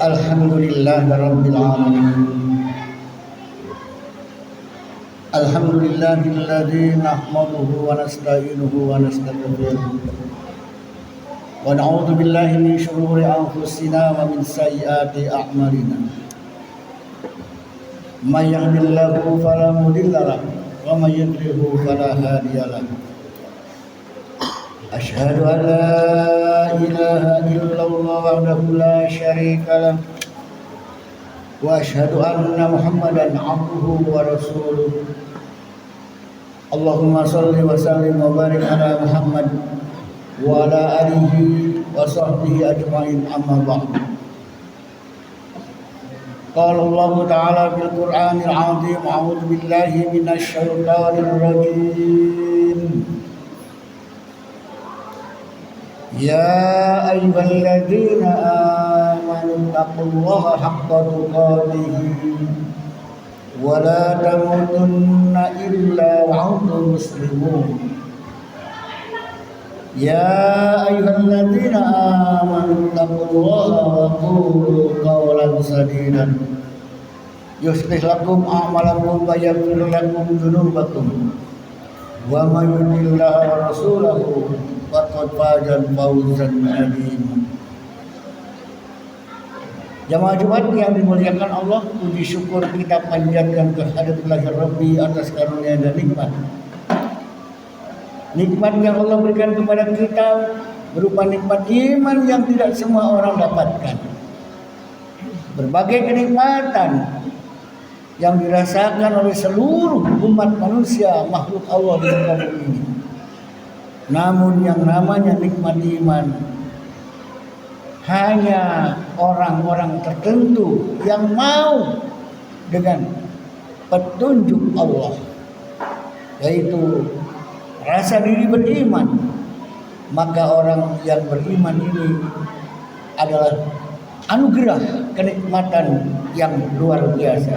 Alhamdulillah Rabbil Alamin. Alhamdulillahilladzi nahmaduhu wa nasta'inuhu wa nastaghfiruh wa na'udzu billahi min shururi anfusina wa min sayyiati a'malina. May yahdihillahu fala mudilla lahu wa may yudlilhu fala hadiya lahu. Asyhadu an la ilaha illallah wahdahu la syarika lah wa asyhadu anna Muhammadan abduhu wa rasuluh. Allahumma shalli wa sallim wa barik ala Muhammad wa ala alihi wa sahbihi ajma'in, amma ba'd. Qala Allah ta'ala fil Qur'anil 'azim, a'udzu billahi minasy syaithanir rajim. Ya ayyuhalladzina amanu taqullaha haqqa tuqatih wa la tamutunna illa wa antum muslimun. Ya ayyuhalladzina amanu taqullaha wa qulu qawlan sadidan yuslih lakum a'malakum wa yaghfir lakum dzunubakum wa may yuti'illaha wa rasulahu faqad faza fawzan 'azima. Jamaah Jumat yang dimuliakan Allah, puji syukur kita panjatkan kehadirat Rabbi atas karunia dan nikmat. Nikmat yang Allah berikan kepada kita berupa nikmat iman yang tidak semua orang dapatkan. Berbagai kenikmatan yang dirasakan oleh seluruh umat manusia, makhluk Allah di muka bumi ini. Namun yang namanya nikmat iman hanya orang-orang tertentu yang mau dengan petunjuk Allah, yaitu rasa diri beriman. Maka orang yang beriman ini adalah anugerah kenikmatan yang luar biasa.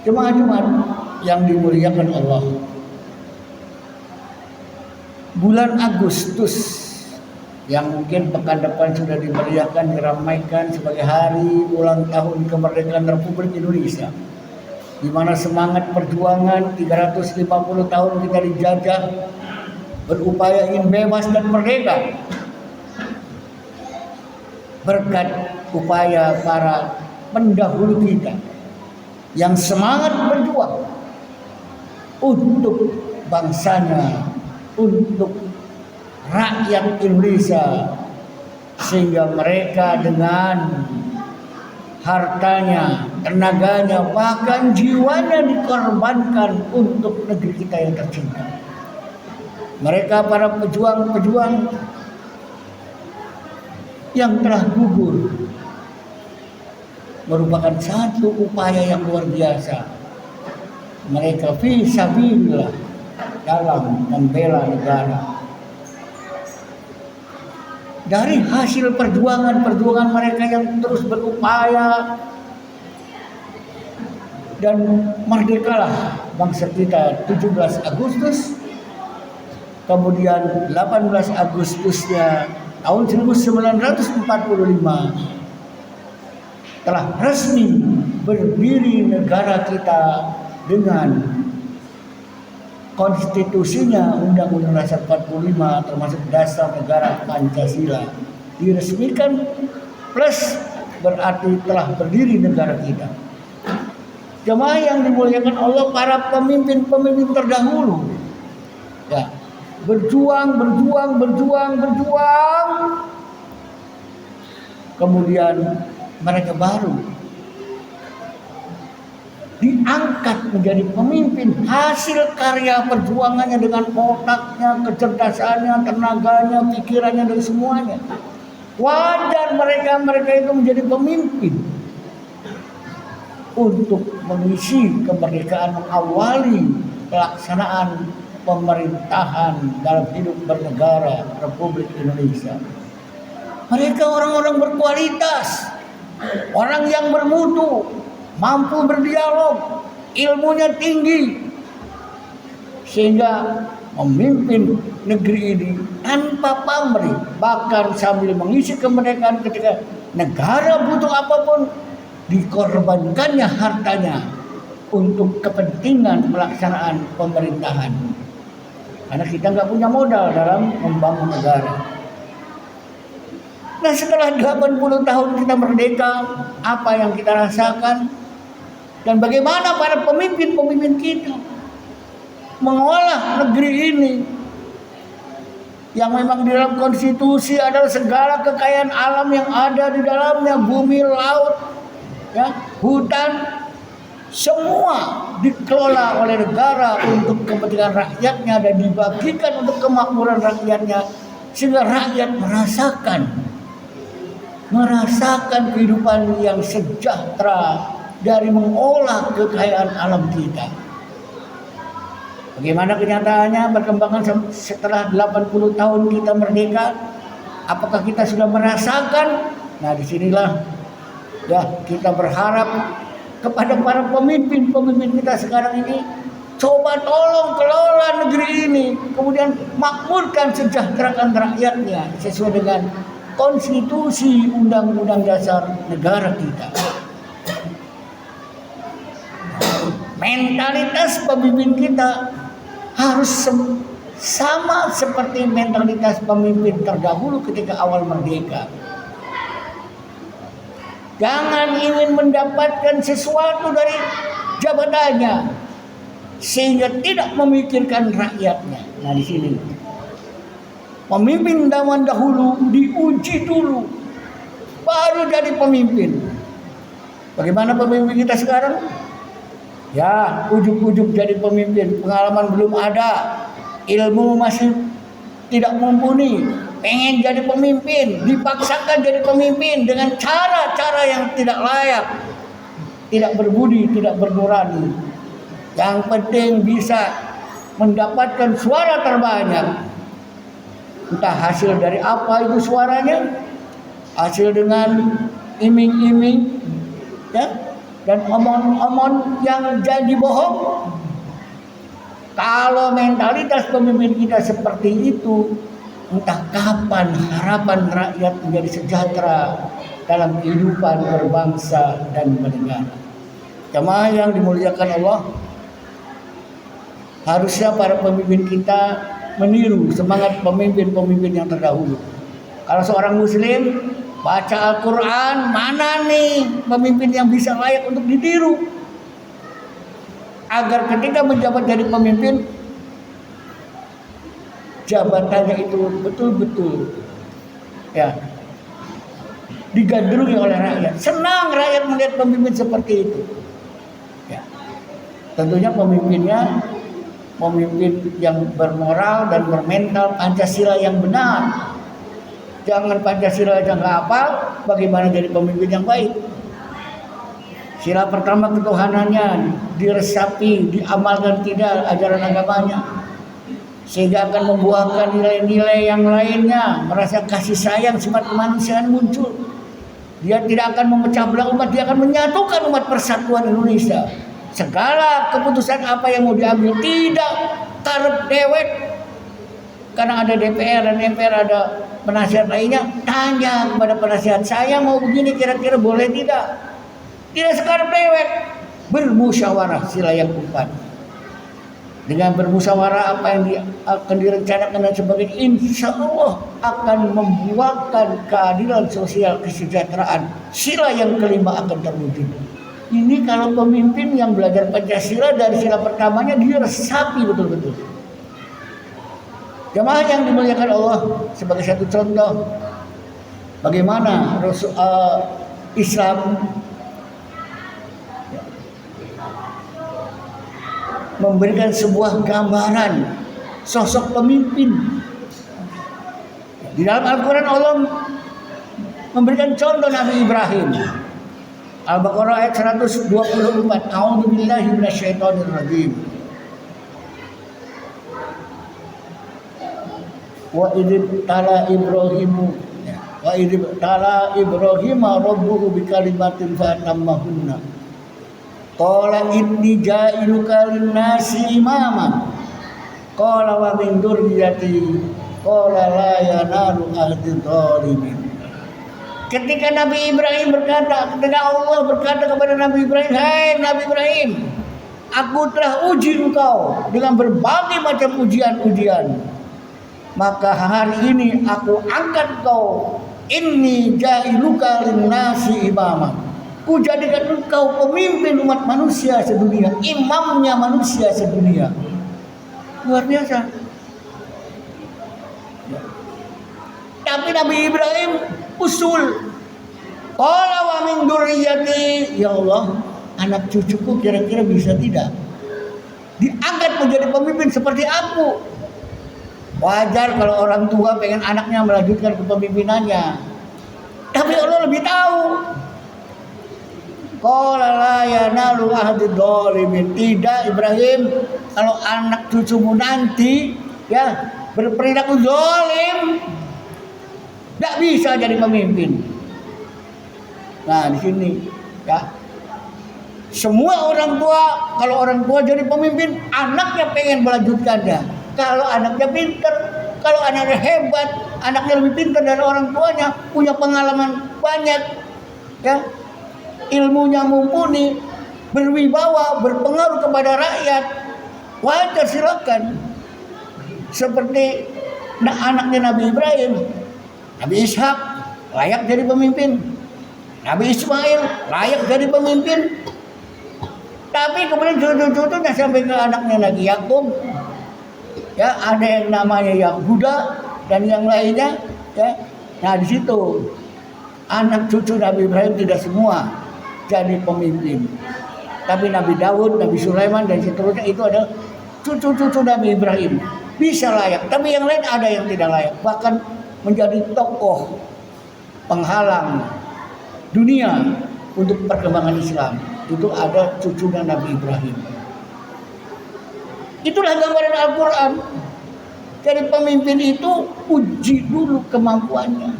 Jemaah-jemaah yang dimuliakan Allah, bulan Agustus yang mungkin pekan depan sudah dimeriahkan, diramaikan sebagai hari ulang tahun kemerdekaan Republik Indonesia, di mana semangat perjuangan 350 tahun kita dijajah, berupaya ingin bebas dan merdeka. Berkat upaya para pendahulu kita yang semangat berjuang untuk bangsanya, untuk rakyat Indonesia, sehingga mereka dengan hartanya, tenaganya, bahkan jiwanya dikorbankan untuk negeri kita yang tercinta. Mereka para pejuang-pejuang yang telah gugur merupakan satu upaya yang luar biasa. Mereka fi sabilillah dalam membela negara. Dari hasil perjuangan mereka yang terus berupaya, dan merdekalah bangsa kita 17 Agustus, kemudian 18 Agustusnya tahun 1945 telah resmi berdiri negara kita dengan konstitusinya, Undang-Undang Dasar 45 termasuk dasar negara Pancasila diresmikan, plus berarti telah berdiri negara kita. Jemaah yang dimuliakan Allah, para pemimpin-pemimpin terdahulu ya, berjuang, kemudian mereka baru diangkat menjadi pemimpin hasil karya perjuangannya dengan otaknya, kecerdasannya, tenaganya, pikirannya, dan semuanya. Wajar mereka itu menjadi pemimpin untuk mengisi kemerdekaan, mengawali pelaksanaan pemerintahan dalam hidup bernegara Republik Indonesia. Mereka orang-orang berkualitas, orang yang bermutu, mampu berdialog, ilmunya tinggi, sehingga memimpin negeri ini tanpa pamrih, bahkan sambil mengisi kemerdekaan ketika negara butuh apapun, dikorbankannya hartanya untuk kepentingan pelaksanaan pemerintahan. Karena kita nggak punya modal dalam membangun negara. Nah, setelah 80 tahun kita merdeka, apa yang kita rasakan? Dan bagaimana para pemimpin-pemimpin kita mengolah negeri ini yang memang di dalam konstitusi adalah segala kekayaan alam yang ada di dalamnya, bumi, laut, ya, hutan, semua dikelola oleh negara untuk kepentingan rakyatnya dan dibagikan untuk kemakmuran rakyatnya, sehingga rakyat merasakan kehidupan yang sejahtera dari mengolah kekayaan alam kita. Bagaimana kenyataannya perkembangan setelah 80 tahun kita merdeka? Apakah kita sudah merasakan? Nah, disinilah ya kita berharap kepada para pemimpin kita sekarang ini, coba tolong kelola negeri ini, kemudian makmurkan, sejahterakan rakyatnya sesuai dengan konstitusi undang-undang dasar negara kita. Mentalitas pemimpin kita harus sama seperti mentalitas pemimpin terdahulu ketika awal merdeka. Jangan ingin mendapatkan sesuatu dari jabatannya sehingga tidak memikirkan rakyatnya. Nah, di sini pemimpin zaman dahulu diuji dulu, baru jadi pemimpin. Bagaimana pemimpin kita sekarang? Ya, ujuk-ujuk jadi pemimpin, pengalaman belum ada, ilmu masih tidak mumpuni, pengen jadi pemimpin, dipaksakan jadi pemimpin dengan cara-cara yang tidak layak, tidak berbudi, tidak bernurani. Yang penting bisa mendapatkan suara terbanyak. Entah hasil dari apa itu suaranya, hasil dengan iming-iming, ya, dan omong-omong yang jadi bohong. Kalau mentalitas pemimpin kita seperti itu, entah kapan harapan rakyat menjadi sejahtera dalam kehidupan berbangsa dan bernegara. Jemaah yang dimuliakan Allah, harusnya para pemimpin kita meniru semangat pemimpin-pemimpin yang terdahulu. Kalau seorang muslim baca Al-Quran, mana nih pemimpin yang bisa layak untuk ditiru? Agar ketika menjabat jadi pemimpin, jabatannya itu betul-betul ya digandrungi oleh rakyat. Senang rakyat melihat pemimpin seperti itu. Ya. Tentunya pemimpinnya pemimpin yang bermoral dan bermental Pancasila yang benar. Jangan Pancasila aja nggak hafal, bagaimana jadi pemimpin yang baik? Sila pertama ketuhanannya diresapi, diamalkan tidak ajaran agamanya, sehingga akan membuahkan nilai-nilai yang lainnya. Merasa kasih sayang, sifat kemanusiaan muncul. Dia tidak akan memecah belah umat, dia akan menyatukan umat persatuan Indonesia. Segala keputusan apa yang mau diambil tidak karep dewek, karena ada DPR dan MPR, ada penasihat lainnya. Tanya kepada penasihat, saya mau begini kira-kira boleh tidak? Tidak sekarep dewek, bermusyawarah sila yang keempat. Dengan bermusyawarah apa yang akan direncanakan dan sebagainya, insya Allah akan membuahkan keadilan sosial, kesejahteraan. Sila yang kelima akan terwujud. Ini kalau pemimpin yang belajar Pancasila dari sila pertamanya dia resapi betul-betul. Jemaah yang dimuliakan Allah, sebagai satu contoh bagaimana Islam memberikan sebuah gambaran sosok pemimpin. Di dalam Al-Quran Allah memberikan contoh Nabi Ibrahim. Al-Baqarah ayat 124. A'udzubillahi minasyaitonirrajim. Wa idibtala Ibrahim rabbuhu bikalimatin fatammahunna. Qala inni ja'iluka lin-nasi imama. Qala wa min dzurriyyati. Qala la yanalu ahdi dzalimin. Ketika Nabi Ibrahim berkata, ketika Allah berkata kepada Nabi Ibrahim, "Hai Nabi Ibrahim, aku telah uji engkau dengan berbagai macam ujian-ujian. Maka hari ini aku angkat kau. Inni ja'iluka linnasi imama." Ku jadikan engkau pemimpin umat manusia sedunia, imamnya manusia sedunia. Luar biasa. Tapi Nabi Ibrahim usul. Qala wa min dzurriyyati, ya Allah, anak cucuku kira-kira bisa tidak diangkat menjadi pemimpin seperti aku. Wajar kalau orang tua pengen anaknya melanjutkan kepemimpinannya. Tapi Allah lebih tahu. Qala la yanalu ahdi dzalimin. Tidak Ibrahim, kalau anak cucumu nanti ya berperilaku zalim, tidak bisa jadi pemimpin. Nah di sini ya, semua orang tua, kalau orang tua jadi pemimpin, anaknya pengen melanjutkannya. Kalau anaknya pintar, kalau anaknya hebat, anaknya lebih pintar dari orang tuanya, punya pengalaman banyak, ya, ilmunya mumpuni, berwibawa, berpengaruh kepada rakyat, wajar silakan. Seperti anaknya Nabi Ibrahim, Nabi Ishak layak jadi pemimpin. Nabi Ismail layak jadi pemimpin. Tapi kemudian cucu-cucunya sampai ke anaknya lagi Yakub, ya ada yang namanya Yahuda dan yang lainnya, ya. Nah di situ anak cucu Nabi Ibrahim tidak semua jadi pemimpin. Tapi Nabi Daud, Nabi Sulaiman dan seterusnya itu adalah cucu-cucu Nabi Ibrahim, bisa layak. Tapi yang lain ada yang tidak layak, bahkan menjadi tokoh penghalang dunia untuk perkembangan Islam. Itu ada cucunya Nabi Ibrahim. Itulah gambaran Al-Quran. Jadi pemimpin itu uji dulu kemampuannya,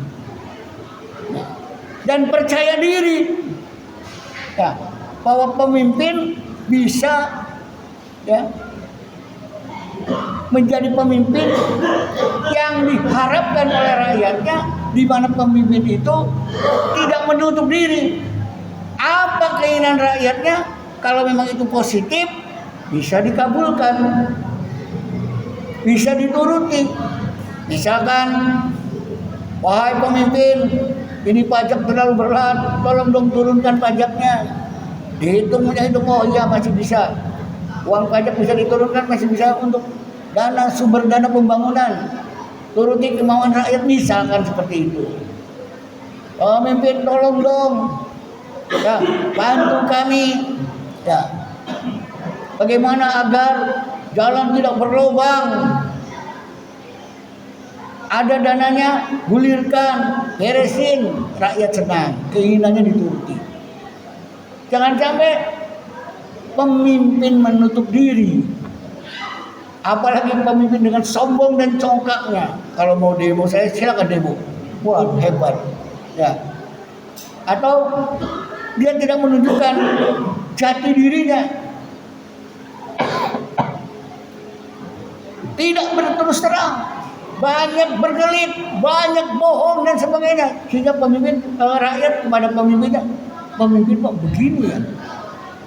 dan percaya diri, ya, bahwa pemimpin bisa, ya, menjadi pemimpin yang diharapkan oleh rakyatnya, di mana pemimpin itu tidak menutup diri. Apa keinginan rakyatnya, kalau memang itu positif, bisa dikabulkan, bisa dituruti. Misalkan, wahai pemimpin, ini pajak terlalu berat, tolong dong turunkan pajaknya. Dihitung, oh iya masih bisa. Uang pajak bisa diturunkan, masih bisa untuk dana, sumber dana pembangunan. Turuti kemauan rakyat, misalkan seperti itu. Pemimpin tolong dong, ya, bantu kami, ya, bagaimana agar jalan tidak berlubang, ada dananya, gulirkan, beresin, rakyat senang, keinginannya dituruti. Jangan sampai pemimpin menutup diri, apalagi pemimpin dengan sombong dan congkaknya. Kalau mau demo, saya silakan demo, wah hebat, ya. Atau dia tidak menunjukkan jati dirinya, tidak berterus terang, banyak berkelit, banyak bohong dan sebagainya, sehingga pemimpin rakyat kepada pemimpinnya, pemimpin kok begini ya,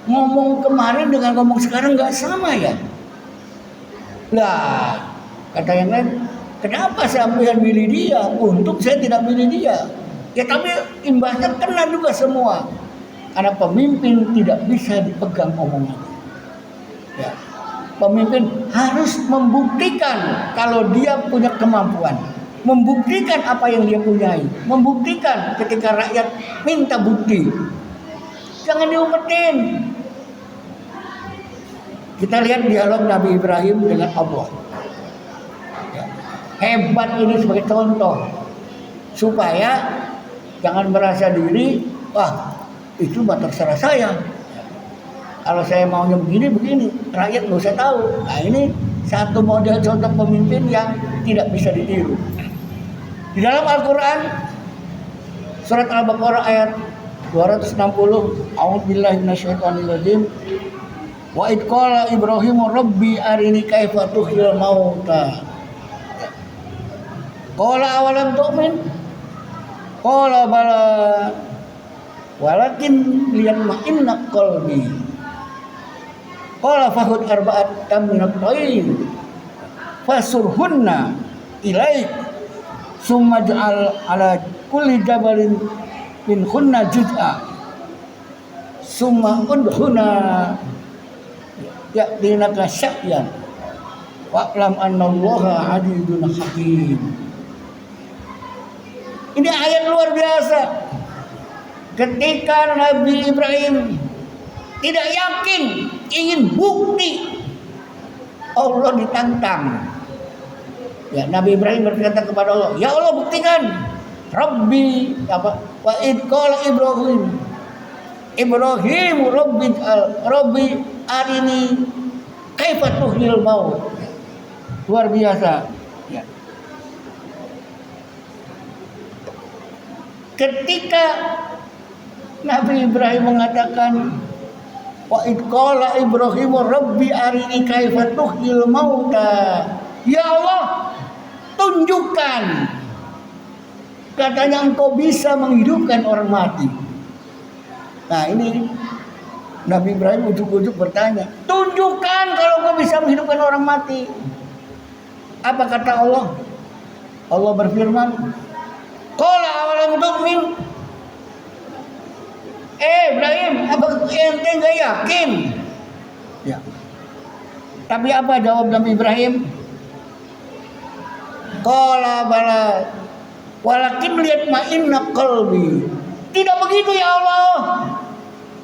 ngomong kemarin dengan ngomong sekarang nggak sama ya. Lah kata yang lain, kenapa sampean milih dia? Untuk saya tidak milih dia. Ya tapi imbasnya kena juga semua, karena pemimpin tidak bisa dipegang omongannya. Ya. Pemimpin harus membuktikan kalau dia punya kemampuan, membuktikan apa yang dia punyai, membuktikan ketika rakyat minta bukti. Jangan diumpetin. Kita lihat dialog Nabi Ibrahim dengan Allah. Ya. Hebat ini sebagai contoh, supaya jangan merasa diri, wah itu mah terserah saya. Kalau saya maunya begini, rakyat nggak usah tahu. Nah ini satu model contoh pemimpin yang tidak bisa ditiru. Di dalam Al-Quran, surat Al-Baqarah ayat 260, A'udzubillahi minasyaitonirrajim. Wa id qala Ibrahimu rabbi arini kaifa tuhyil mauta. Qala awalam tu'min? Qala bala walakin liyatma'inna qalbi. Qala fahud arba'atan min at-tayr fasurhunna ilaik summa ja'al ala kulli jabalin min khunna juz'a summa udhuna ya'tinaka sya'yan wa'lam annallaha adidun hakim. Ini ayat luar biasa. Ketika Nabi Ibrahim tidak yakin, ingin bukti, Allah ditantang. Ya, Nabi Ibrahim berkata kepada Allah, "Ya Allah, buktikan." Rabbi apa? Wa id qala Ibrahim Rabbi arini kaifa tuhyil maut. Luar biasa. Ya. Ketika Nabi Ibrahim mengatakan wa id qala Ibrahim Rabbi arini kaifa tuhyil mauta. Ya Allah, tunjukkan. Katanya engkau bisa menghidupkan orang mati. Nah ini Nabi Ibrahim ujuk-ujuk bertanya, tunjukkan kalau engkau bisa menghidupkan orang mati. Apa kata Allah? Allah berfirman, qala awalam tu'min. Ibrahim, apa ente enggak yakin? Ya. Tapi apa jawab Nabi Ibrahim? Qala bala walakin liyatma'inna qalbi. Tidak begitu ya Allah.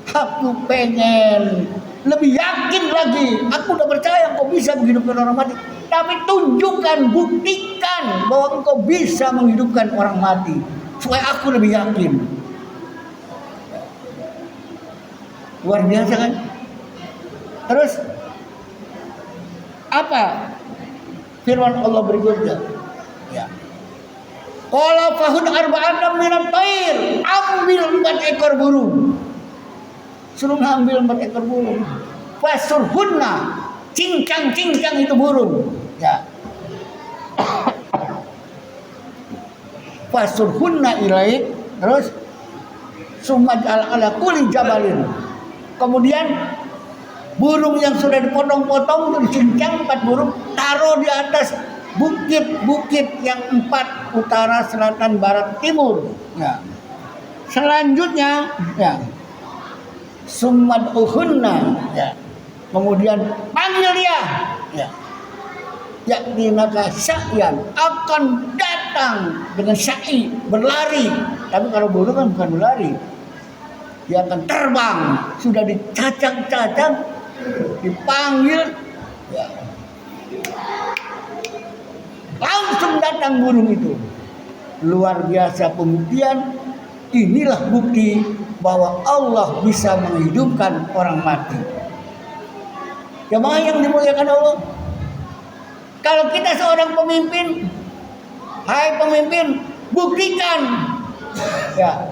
Aku pengen lebih yakin lagi. Aku udah percaya engkau bisa menghidupkan orang mati. Tapi tunjukkan, buktikan bahwa engkau bisa menghidupkan orang mati. Supaya aku lebih yakin. Luar biasa kan? Terus apa firman Allah berikutnya? Ya. Qala fahud arba'atan minat tayr. Ambil 4 ekor burung. Suruh ambil 4 ekor burung. Fasurhunna. Cincang-cincang itu burung. Ya. Fasurhunna ilaik. Terus sumad ala kulli jabalin. Kemudian burung yang sudah dipotong-potong itu dicincang 4 burung, taruh di atas bukit-bukit yang 4 utara, selatan, barat, timur. Ya. Selanjutnya, ya. Sumad uhunna, ya. Kemudian panggil dia, ya. Yaktinaka sya'yan, akan datang dengan sya'i, berlari. Tapi kalau burung kan bukan berlari, dia akan terbang, sudah dicacang-cacang, dipanggil, ya. Langsung datang burung itu. Luar biasa pembuktian. Inilah bukti bahwa Allah bisa menghidupkan orang mati. Jemaah yang dimuliakan Allah, kalau kita seorang pemimpin, hai pemimpin, buktikan, ya,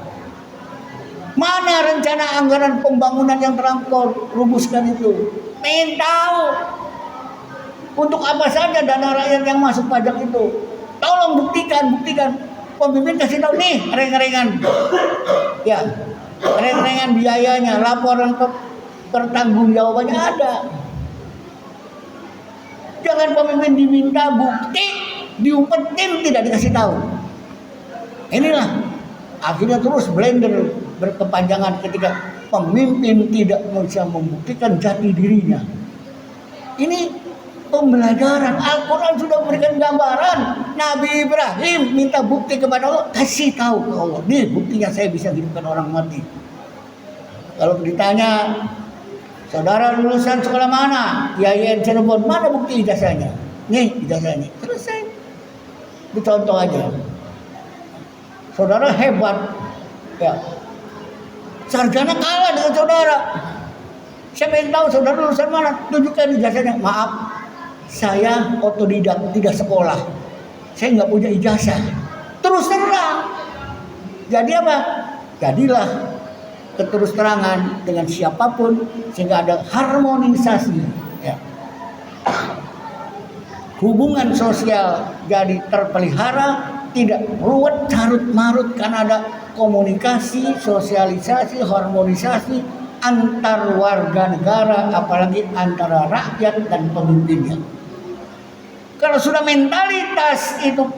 mana rencana anggaran pembangunan yang telah kau rumuskan itu. Pengen tahu untuk apa saja dana rakyat yang masuk pajak itu. Tolong buktikan. Pemimpin kasih tahu nih reng-rengan. Ya, reng-rengan biayanya, laporan pertanggungjawabannya ada. Jangan pemimpin diminta bukti, diumpetin tidak dikasih tahu. Inilah akhirnya terus blender berkepanjangan ketika pemimpin tidak bisa membuktikan jati dirinya. Ini pembelajaran. Al-Quran sudah memberikan gambaran. Nabi Ibrahim minta bukti kepada Allah, kasih tahu ke Allah, nih buktinya saya bisa hidupkan orang mati. Kalau ditanya, saudara lulusan sekolah mana? IAIN Cirebon, mana bukti ijazahnya? Nih ijazahnya. Selesai. Dicontoh aja. Saudara hebat, ya. Sarjana kalah dengan saudara. Siapa yang tahu saudara lulusan mana? Tunjukkan ijazahnya. Maaf, saya otodidak, tidak sekolah. Saya nggak punya ijazah. Terus terang. Jadi apa? Jadilah keterus terangan dengan siapapun sehingga ada harmonisasi. Ya. Hubungan sosial jadi terpelihara, tidak ruwet carut marut karena ada komunikasi, sosialisasi, harmonisasi antar warga negara, apalagi antara rakyat dan pemimpinnya. Kalau sudah mentalitas itu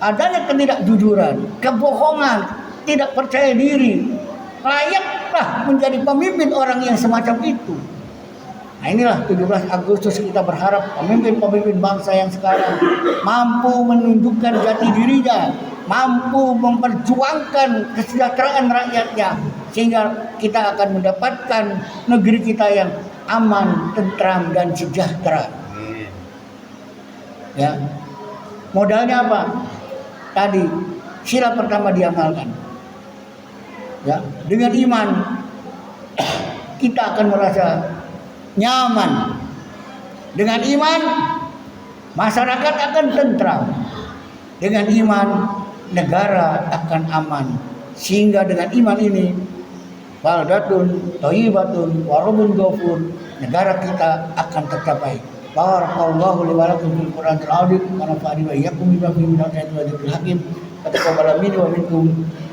adanya ketidakjujuran, kebohongan, tidak percaya diri, layaklah menjadi pemimpin orang yang semacam itu. Nah inilah 17 Agustus kita berharap pemimpin-pemimpin bangsa yang sekarang mampu menunjukkan jati dirinya, mampu memperjuangkan kesejahteraan rakyatnya, sehingga kita akan mendapatkan negeri kita yang aman, tentram, dan sejahtera. Ya, modalnya apa? Tadi sila pertama diamalkan. Ya, dengan iman kita akan merasa nyaman. Dengan iman masyarakat akan tentram. Dengan iman negara akan aman. Sehingga dengan iman ini baldatun thayyibatun wa rabbun ghafur, negara kita akan tercapai. Barakallahu li wa lakum fil Qur'anil azim wa nafa'ani wa iyyakum bima fihi minal ayati wa dzikril hakim. Taqabbal minni wa minkum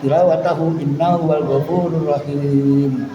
tilawatahu innahu wal ghafurur rahim.